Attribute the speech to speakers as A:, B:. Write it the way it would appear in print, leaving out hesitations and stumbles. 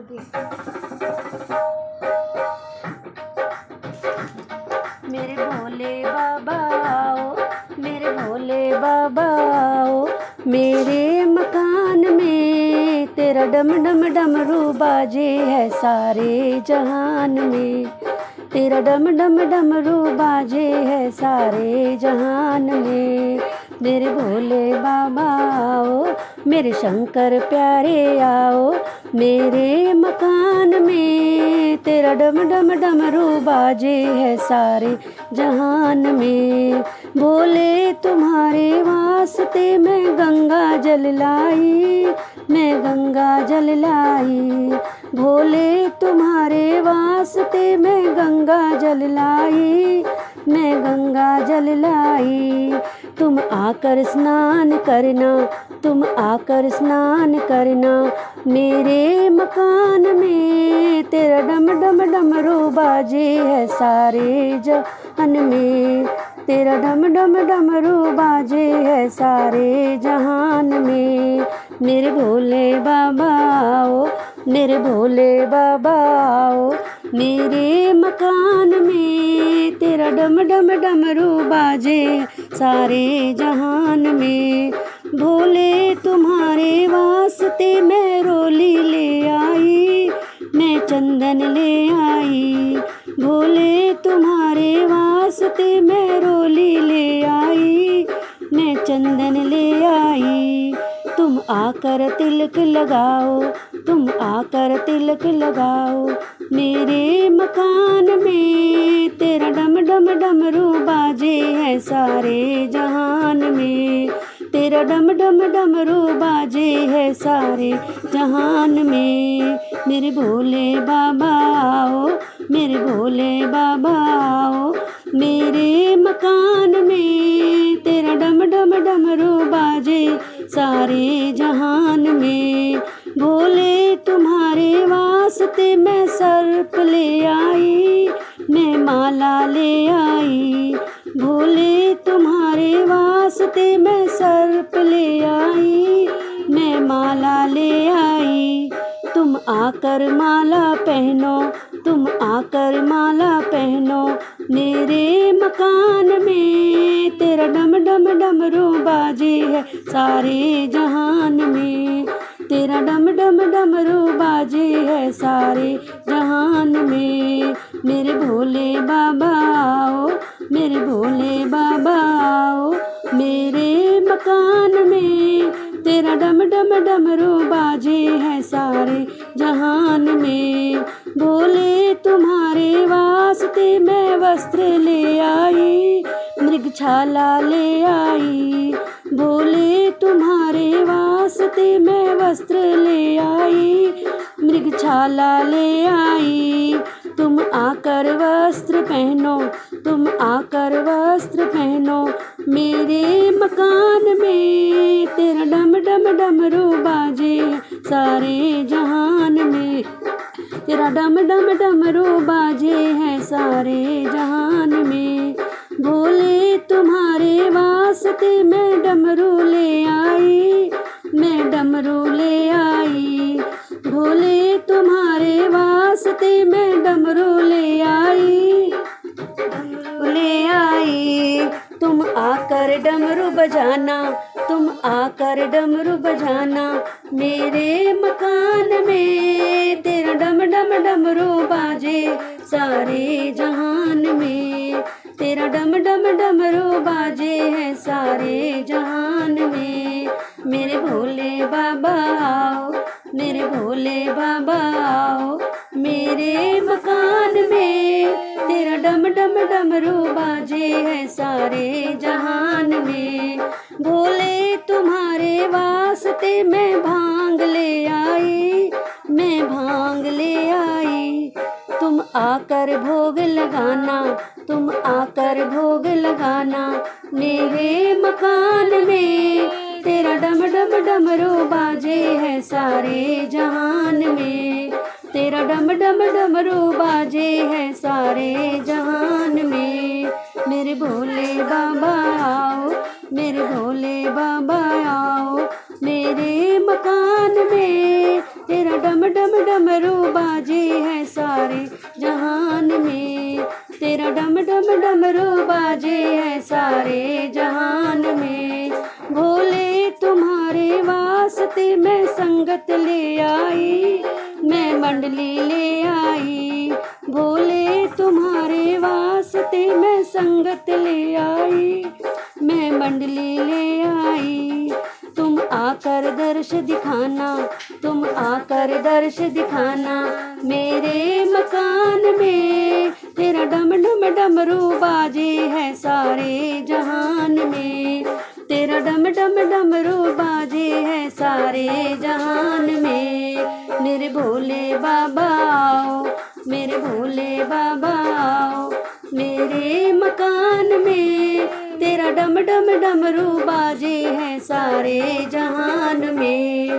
A: दे। मेरे भोले बाबा आओ, मेरे भोले बाबा आओ, मेरे मकान में तेरा डम डम डमरू बाजे है सारे जहान में। तेरा डम डम डमरू बाजे है सारे जहान में। मेरे भोले बाबा आओ, मेरे शंकर प्यारे आओ, मेरे मकान में तेरा डम डम डमरू बाजे है सारे जहान में। भोले तुम्हारे वास्ते मैं गंगा जल लाई, मैं गंगा जल लाई। भोले तुम्हारे वास्ते मैं गंगा जल लाई, मैं गंगा जल लाई। तुम आकर स्नान करना, तुम आकर स्नान करना, मेरे मकान में तेरा डम डम डमरू बाजे है सारे जहान में। तेरा डम डम डमरू बाजे है सारे जहान में। मेरे भोले बाबा आओ, मेरे भोले बाबा आओ, मेरे मकान में तेरा डम डम डमरू बाजे सारे जहान में। भोले तुम्हारे वास्ते मैं रोली ले आई, मैं चंदन ले आई। भोले तुम्हारे वास्ते मैं रोली ले आई, मैं चंदन ले आई। तुम आकर तिलक लगाओ, तुम आकर तिलक लगाओ, मेरे मकान में तेरा डम डम डमरू बाजे है सारे जहान में। तेरा डम डम डमरू बाजे है सारे जहान में। मेरे भोले बाबा आओ, मेरे भोले बाबा आओ, मेरे मकान में तेरा डम डम डमरू बाजे सारे जहान में। भोले तुम्हारे वास्ते मैं सर्प ले आई, मैं माला ले आई। भोले तुम्हारे वास्ते मैं सर्प ले आई, मैं माला ले आई। तुम आकर माला पहनो, तुम आकर माला पहनो, मेरे मकान में तेरा डम डम डमरू बाजे है सारे जहान में। तेरा डम डम डमरू बाजे है सारे जहान में। मेरे भोले बाबा आओ, मेरे भोले बाबा आओ, मेरे मकान में तेरा डम डम डमरू बाजे है सारे जहान में। भोले तुम्हारे वास्ते मैं वस्त्र ले आई, मृगछाला ले आई। भोले तुम्हारे वास्ते मैं वस्त्र ले आई, मृगछाला ले आई। तुम आकर वस्त्र पहनो, तुम आकर वस्त्र पहनो, मेरे मकान में तेरा डम डम डमरू बाजे सारे जहान में। तेरा डम डम डमरू बाजे है सारे जहान में। भोले तुम्हारे वास्ते मैं डमरू ले आई, मैं डमरू ले आई। भोले तुम्हारे वास्ते मैं डमरू ले आई, डमरू ले आई। तुम आकर डमरू बजाना, तुम आकर डमरू बजाना, मेरे मकान में तेरा डम डम डमरू बाजे सारे जहान में। तेरा डम डम डमरू बाजे है सारे जहान में। मेरे भोले बाबा आओ, मेरे भोले बाबा आओ, मेरे मकान में तेरा डम डम डमरू बाजे है सारे जहान में। भोले तुम्हारे वास्ते मैं भांग ले आई, मैं भांग ले आई। तुम आकर भोग लगाना, तुम आकर भोग लगाना, मेरे मकान में तेरा डम डम डमरू बाजे है सारे जहान में। तेरा डम डम डमरू बाजे है सारे जहान में। मेरे भोले बाबा आओ, मेरे भोले बाबा आओ, मेरे मकान में तेरा डम डम डमरू बाजे है सारे जहान में, तेरा डम डम डमरू बाजे है सारे जहान में। भोले तुम्हारे वास्ते मैं संगत ले आई, मैं मंडली ले आई। भोले तुम्हारे वास्ते मैं संगत ले आई, मैं मंडली ले आई। तुम आकर दर्श दिखाना, तुम आकर दर्श दिखाना मेरे मकान में, तेरा डम डम डमरू बाजे है सारे जहान में, तेरा डम डम डमरू बाजे है सारे जहान में। मेरे भोले बाबा आओ, मेरे भोले बाबा आओ, मेरे मकान में, तेरा डम डम डमरू बाजे है सारे जहान में।